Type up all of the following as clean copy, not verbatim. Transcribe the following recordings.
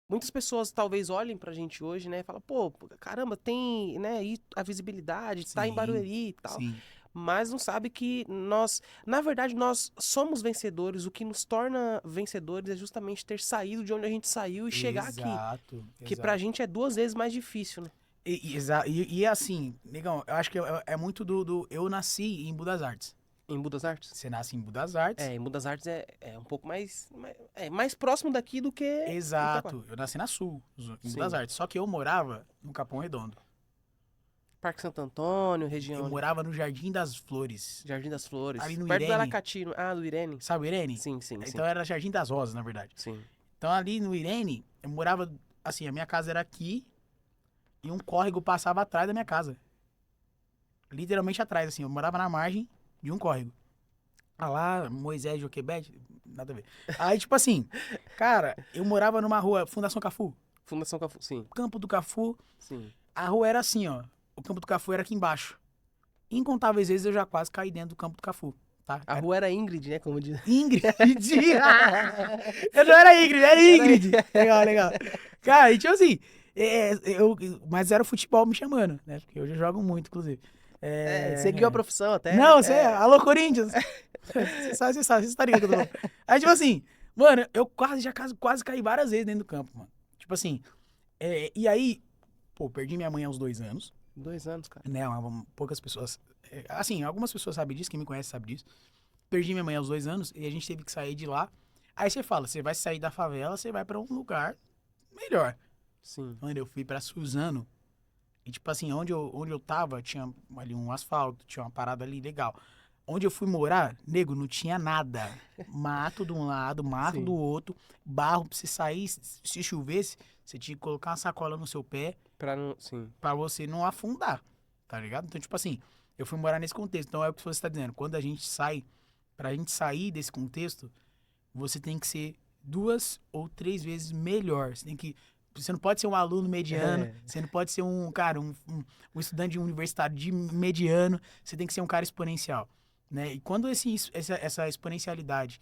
muitas pessoas talvez olhem pra gente hoje, né, e falam, pô, caramba, tem, né, aí a visibilidade, tá em Sim, Barueri e tal, sim. mas não sabe que nós, na verdade, nós somos vencedores. O que nos torna vencedores é justamente ter saído de onde a gente saiu e chegar aqui, Exato, que pra exato. gente é 2 vezes mais difícil, né? E assim, negão, eu acho que é muito eu nasci em Budas Artes. Em Budas Artes. Você nasce em Budas Artes. Em Budas Artes é um pouco mais próximo daqui do que Itaquá. Exato. Eu nasci na Sul, em Budas Sim. Artes. Só que eu morava no Capão Redondo. Parque Santo Antônio, Eu região ali. morava no Jardim das Flores. Jardim das Ali Flores. no Perto do Irene. Aracati. Do Irene. Sabe o Irene? Sim, sim, sim. Então era Jardim das Rosas, na verdade. Sim. Então ali no Irene, eu morava. Assim, a minha casa era aqui e um córrego passava atrás da minha casa. Literalmente atrás, assim. Eu morava na margem de um córrego. Ah lá, Moisés Joquebede, nada a ver. Aí, tipo assim, cara, eu morava numa rua, Fundação Cafu, Fundação Cafu. Sim, Campo do Cafu, sim. a rua era assim, ó. O Campo do Cafu era aqui embaixo. Incontáveis vezes eu já quase caí dentro do Campo do Cafu, tá? A Era rua era Ingrid, né? Como diz. Ingrid. Eu não era Ingrid, era Era... Ingrid. Legal, legal. Cara, e tipo assim, mas era o futebol me chamando, né? Porque hoje eu jogo muito, inclusive. seguiu a É, profissão até, né? Não, você é. Alô, Corinthians! Você tá ligado que eu tô falando. Aí, tipo assim, mano, eu quase caí várias vezes dentro do campo, mano. Tipo assim, e aí, pô, perdi minha mãe aos 2 anos, 2 anos, cara. né? Poucas pessoas. Assim, algumas pessoas sabem disso, quem me conhece sabe disso. Perdi minha mãe aos 2 anos e a gente teve que sair de lá. Aí você fala, você vai sair da favela, você vai pra um lugar melhor. Sim. Mano, eu fui pra Suzano. E, tipo assim, onde eu tava, tinha ali um asfalto, tinha uma parada ali legal. Onde eu fui morar, nego, não tinha nada. Mato de um lado, mato do Sim. outro, barro pra você sair. Se chovesse, você tinha que colocar uma sacola no seu pé Pra não. Sim. pra você não afundar, tá ligado? Então, tipo assim, eu fui morar nesse contexto. Então é o que você tá dizendo. Quando a gente sai, pra gente sair desse contexto, você tem que ser 2 ou 3 vezes melhor. Você não pode ser um aluno mediano, É. você não pode ser um, cara, um estudante de universitário de mediano, você tem que ser um cara exponencial, né? E quando essa exponencialidade,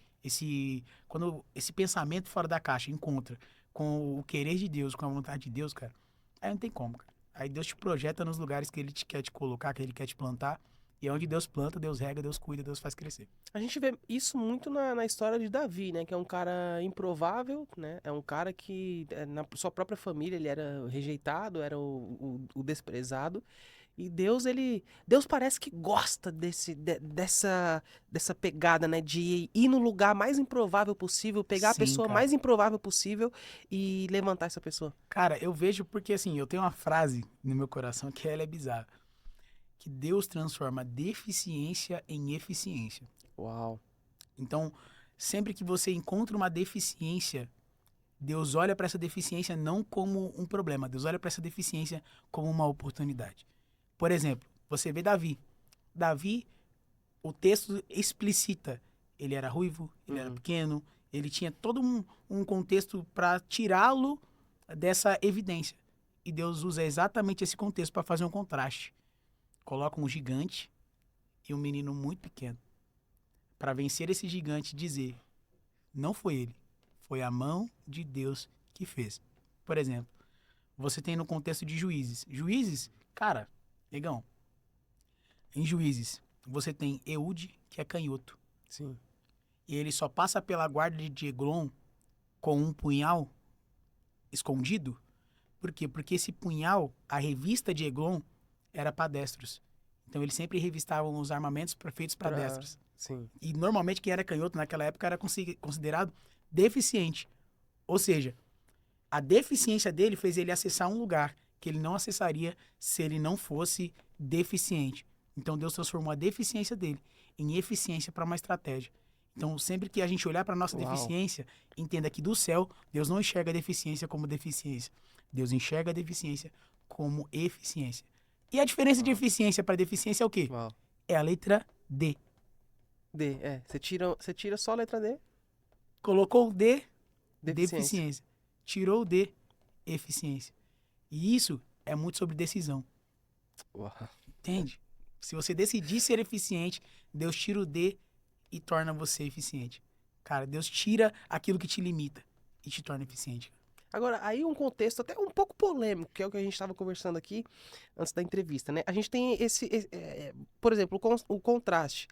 quando esse pensamento fora da caixa encontra com o querer de Deus, com a vontade de Deus, cara, aí não tem como, cara. Aí Deus te projeta nos lugares que Ele quer te colocar, que Ele quer te plantar, e é onde Deus planta, Deus rega, Deus cuida, Deus faz crescer. A gente vê isso muito na história de Davi, né? Que é um cara improvável, né? É um cara que na sua própria família ele era rejeitado, era o desprezado. E Deus parece que gosta dessa pegada, né? De ir no lugar mais improvável possível, pegar a Sim, pessoa cara. mais improvável possível e levantar essa pessoa. Cara, eu vejo porque assim, eu tenho uma frase no meu coração que ela é bizarra. Que Deus transforma deficiência em eficiência. Uau. Então, sempre que você encontra uma deficiência, Deus olha para essa deficiência não como um problema, Deus olha para essa deficiência como uma oportunidade. Por exemplo, você vê Davi. Davi, o texto explicita, ele era ruivo, ele era Uhum. pequeno, ele tinha todo um contexto para tirá-lo dessa evidência. E Deus usa exatamente esse contexto para fazer um contraste. Coloca um gigante e um menino muito pequeno para vencer esse gigante e dizer: não foi ele, foi a mão de Deus que fez. Por exemplo, você tem no contexto de juízes. Juízes, cara, negão, em juízes, você tem Eude, que é canhoto. Sim. E ele só passa pela guarda de Eglon com um punhal escondido. Por quê? Porque esse punhal, a revista de Eglon, era para destros. Então eles sempre revistavam os armamentos feitos para destros. Sim. E normalmente quem era canhoto naquela época era considerado deficiente. Ou seja, a deficiência dele fez ele acessar um lugar que ele não acessaria se ele não fosse deficiente. Então Deus transformou a deficiência dele em eficiência para uma estratégia. Então, sempre que a gente olhar para nossa Uau. deficiência, entenda que do céu, Deus não enxerga a deficiência como deficiência. Deus enxerga a deficiência como eficiência. E a diferença de Uau. eficiência para deficiência é o quê? Uau. É a letra D. D, você tira só a letra D, Colocou o D, deficiência. deficiência. Tirou o D, eficiência. E isso é muito sobre decisão. Uau. Entende? Se você decidir ser eficiente, Deus tira o D e torna você eficiente. Cara, Deus tira aquilo que te limita e te torna eficiente. Agora, aí um contexto até um pouco polêmico, que é o que a gente estava conversando aqui antes da entrevista, né? A gente tem por exemplo, o contraste,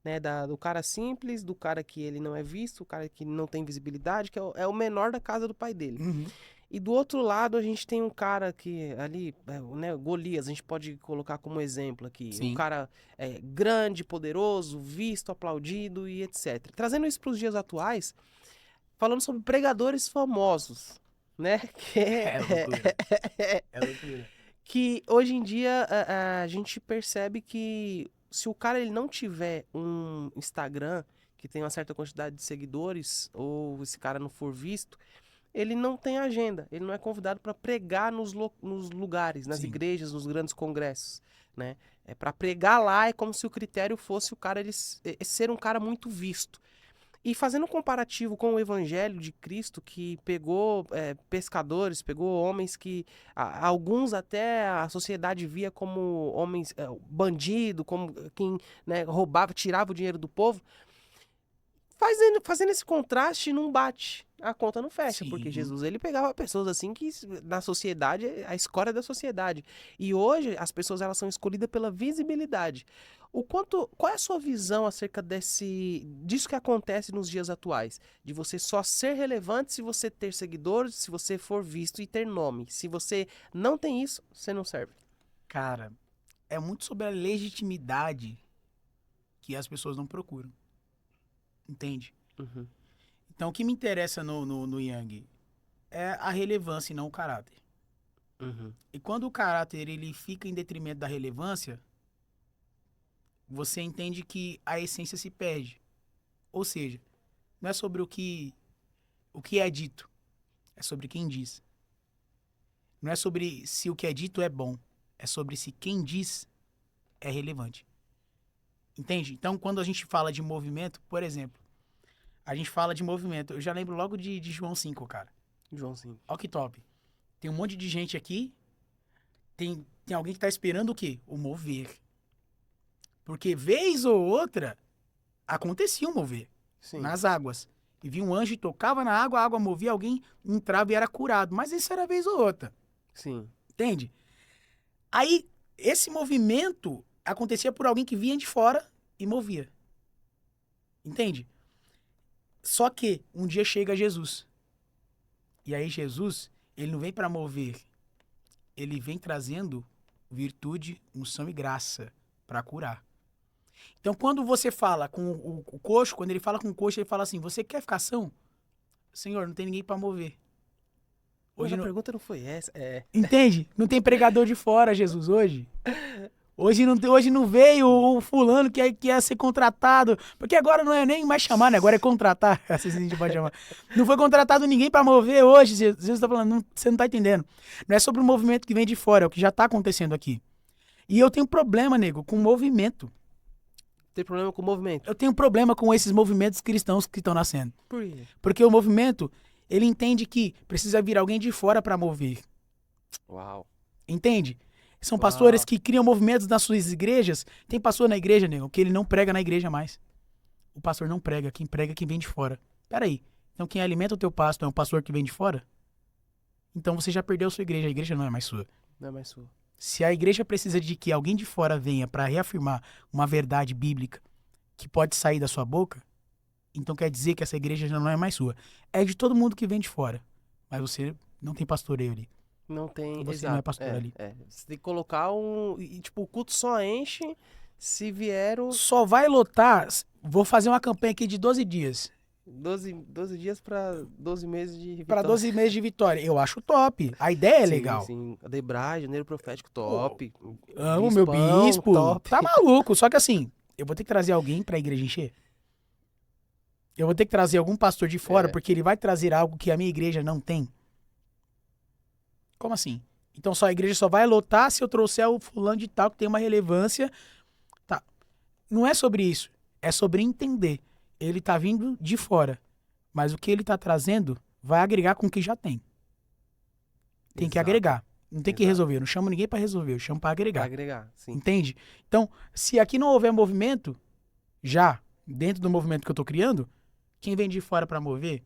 né? Do cara simples, do cara que ele não é visto, o cara que não tem visibilidade, que é o menor da casa do pai dele. Uhum. E do outro lado, a gente tem um cara que ali, né, Golias, a gente pode colocar como exemplo aqui. Um Sim. cara grande, poderoso, visto, aplaudido e etc. Trazendo isso para os dias atuais, falando sobre pregadores famosos, né? Que, É loucura. É loucura. que hoje em dia a gente percebe que se o cara ele não tiver um Instagram que tem uma certa quantidade de seguidores, ou esse cara não for visto, ele não tem agenda, ele não é convidado para pregar nos lugares, nas Sim. igrejas, nos grandes congressos, né? É para pregar lá, é como se o critério fosse o cara ser um cara muito visto. E fazendo um comparativo com o Evangelho de Cristo, que pegou pescadores, pegou homens que alguns até a sociedade via como homens bandido, como quem, né, roubava, tirava o dinheiro do povo. Fazendo esse contraste, não bate. A conta não fecha, porque Sim. Jesus ele pegava pessoas assim que na sociedade, a escória da sociedade. E hoje as pessoas elas são escolhidas pela visibilidade. Qual é a sua visão acerca disso que acontece nos dias atuais? De você só ser relevante se você ter seguidores, se você for visto e ter nome. Se você não tem isso, você não serve. Cara, é muito sobre a legitimidade que as pessoas não procuram. Entende? Uhum. Então, o que me interessa no Yang é a relevância e não o caráter. Uhum. E quando o caráter ele fica em detrimento da relevância, você entende que a essência se perde. Ou seja, não é sobre o que é dito, é sobre quem diz. Não é sobre se o que é dito é bom, é sobre se quem diz é relevante. Entende? Então, quando a gente fala de movimento, por exemplo, a gente fala de movimento, eu já lembro logo de João 5, cara. Joãozinho. Ó que top. Tem um monte de gente aqui, tem alguém que tá esperando o quê? O mover. Porque vez ou outra, acontecia um mover Sim. nas águas. E vinha um anjo e tocava na água, a água movia, alguém entrava e era curado. Mas isso era vez ou outra. Sim. Entende? Aí, esse movimento acontecia por alguém que vinha de fora e movia. Entende? Só que um dia chega Jesus. E aí Jesus, ele não vem para mover. Ele vem trazendo virtude, unção e graça para curar. Então, quando você fala com o coxo, quando ele fala com o coxo, ele fala assim: você quer ficar são? Senhor, não tem ninguém para mover. Mas Hoje a não... pergunta não foi essa. Entende? Não tem pregador de fora, Jesus, hoje. Hoje não veio o fulano que ia ser contratado. Porque agora não é nem mais chamar, né? Agora é contratar. Assim a gente pode chamar. Não foi contratado ninguém para mover hoje. Jesus tá falando, você não tá entendendo. Não é sobre o movimento que vem de fora, é o que já tá acontecendo aqui. E eu tenho problema, nego, com o movimento. Tem problema com o movimento? Eu tenho problema com esses movimentos cristãos que estão nascendo. Por quê? Porque o movimento, ele entende que precisa vir alguém de fora para mover. Uau. Entende? São Uau. pastores que criam movimentos nas suas igrejas. Tem pastor na igreja, nego, que ele não prega na igreja mais. O pastor não prega, quem prega é quem vem de fora. Peraí, então quem alimenta o teu pasto é um pastor que vem de fora? Então você já perdeu a sua igreja, a igreja não é mais sua. Não é mais sua. Se a igreja precisa de que alguém de fora venha para reafirmar uma verdade bíblica que pode sair da sua boca, então quer dizer que essa igreja já não é mais sua. É de todo mundo que vem de fora, mas você não tem pastoreio ali. Não tem, Você exato. não é pastor ali. Você tem que colocar e, tipo, o culto só enche se vier os Só vai lotar, vou fazer uma campanha aqui de 12 dias. 12 dias pra 12 meses de vitória. Para 12 meses de vitória. Eu acho top. A ideia é Sim, legal. sim. A Debray, Janeiro Profético, top. Amo meu Bispão, bispo. top. Tá maluco. Só que assim, eu vou ter que trazer alguém pra igreja encher. Eu vou ter que trazer algum pastor de fora, porque ele vai trazer algo que a minha igreja não tem. Como assim? Então a igreja só vai lotar se eu trouxer o fulano de tal que tem uma relevância. Tá. Não é sobre isso. É sobre entender. Ele tá vindo de fora. Mas o que ele tá trazendo vai agregar com o que já tem. Tem que Exato. agregar. Não tem que Exato. resolver. Eu não chamo ninguém pra resolver. Eu chamo pra agregar. Pra agregar, sim. Entende? Então, se aqui não houver movimento, já dentro do movimento que eu tô criando, quem vem de fora pra mover,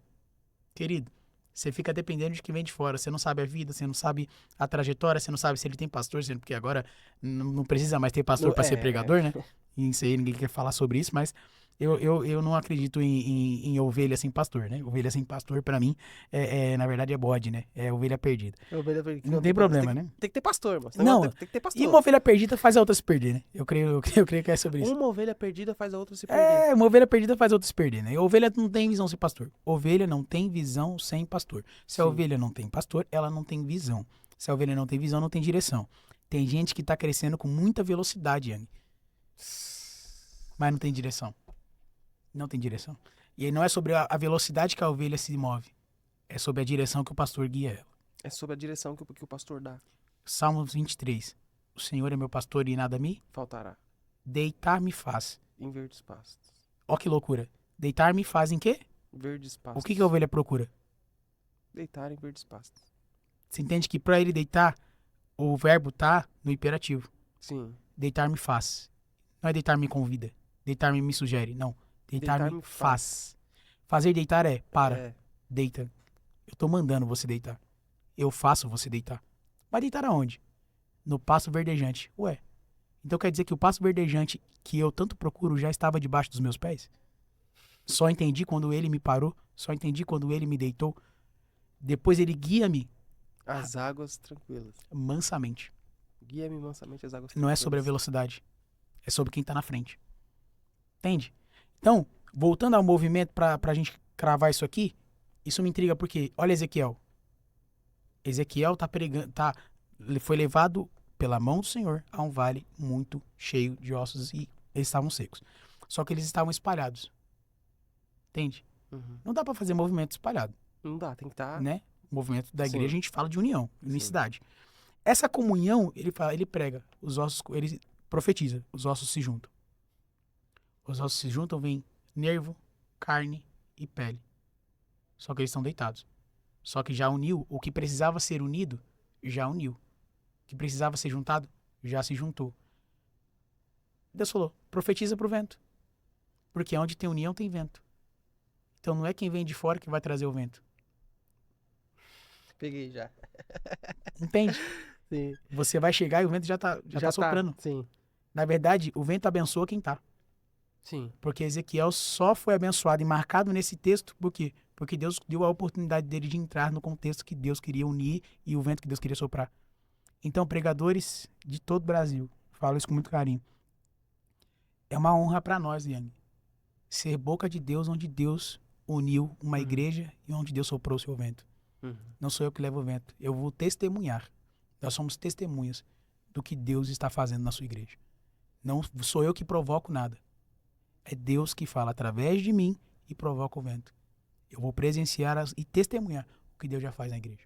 querido, Você fica dependendo de quem vem de fora. Você não sabe a vida, você não sabe a trajetória, você não sabe se ele tem pastor, porque agora não precisa mais ter pastor para ser pregador, né? E isso aí ninguém quer falar sobre isso, mas eu não acredito em ovelha sem pastor, né? Ovelha sem pastor, para mim, na verdade, é bode, né? É ovelha perdida. Não tem problema, né? Tem que ter pastor, mano. Não, Tem que ter pastor. e uma ovelha perdida faz a outra se perder, né? Eu creio que é sobre isso. Uma ovelha perdida faz a outra se perder. Uma ovelha perdida faz a outra se perder, né? E ovelha não tem visão sem pastor. Ovelha não tem visão sem pastor. Se a Sim. ovelha não tem pastor, ela não tem visão. Se a ovelha não tem visão, não tem direção. Tem gente que tá crescendo com muita velocidade, Yang. Mas não tem direção. Não tem direção. E aí não é sobre a velocidade que a ovelha se move. É sobre a direção que o pastor guia ela. É sobre a direção que o pastor dá. Salmos 23. O Senhor é meu pastor e nada me Faltará. deitar-me faz. Em verdes pastos. Ó que loucura. Deitar-me faz em quê? Verdes pastos. O que a ovelha procura? Deitar em verdes pastos. Você entende que para ele deitar, o verbo tá no imperativo. Sim. Deitar-me faz. Não é deitar-me convida. Deitar-me me sugere. Não. Deitar-me Deitar-me faz. Fazer deitar é para. É. Deita. Eu tô mandando você deitar. Eu faço você deitar. Vai deitar aonde? No pasto verdejante. Ué. Então quer dizer que o pasto verdejante que eu tanto procuro já estava debaixo dos meus pés? Só entendi quando ele me parou. Só entendi quando ele me deitou. Depois ele guia-me As águas tranquilas. mansamente. Guia-me mansamente as águas tranquilas. Não é sobre a velocidade. É sobre quem tá na frente. Entende? Então, voltando ao movimento pra gente cravar isso aqui, isso me intriga porque, olha Ezequiel. Ezequiel tá pregando, foi levado pela mão do Senhor a um vale muito cheio de ossos e eles estavam secos. Só que eles estavam espalhados. Entende? Uhum. Não dá pra fazer movimento espalhado, Não dá, tem que estar... né? O movimento da Sim. igreja a gente fala de união, unicidade. Essa comunhão, ele prega, os ossos, ele profetiza, os ossos se juntam. Os ossos se juntam, vem nervo, carne e pele. Só que eles estão deitados. Só que já uniu, o que precisava ser unido, já uniu. O que precisava ser juntado, já se juntou. Deus falou, profetiza pro vento. Porque onde tem união tem vento. Então não é quem vem de fora que vai trazer o vento. Peguei já. Entende? Sim. Você vai chegar e o vento já tá soprando. Sim. Na verdade, o vento abençoa quem tá. Sim. Porque Ezequiel só foi abençoado e marcado nesse texto, por quê? Porque Deus deu a oportunidade dele de entrar no contexto que Deus queria unir e o vento que Deus queria soprar. Então, pregadores de todo o Brasil, falo isso com muito carinho, é uma honra para nós, Yang, ser boca de Deus onde Deus uniu uma igreja e onde Deus soprou o seu vento. Não sou eu que levo o vento, eu vou testemunhar. Nós somos testemunhas do que Deus está fazendo na sua igreja. Não sou eu que provoco nada. É Deus que fala através de mim e provoca o vento. Eu vou presenciar e testemunhar o que Deus já faz na igreja.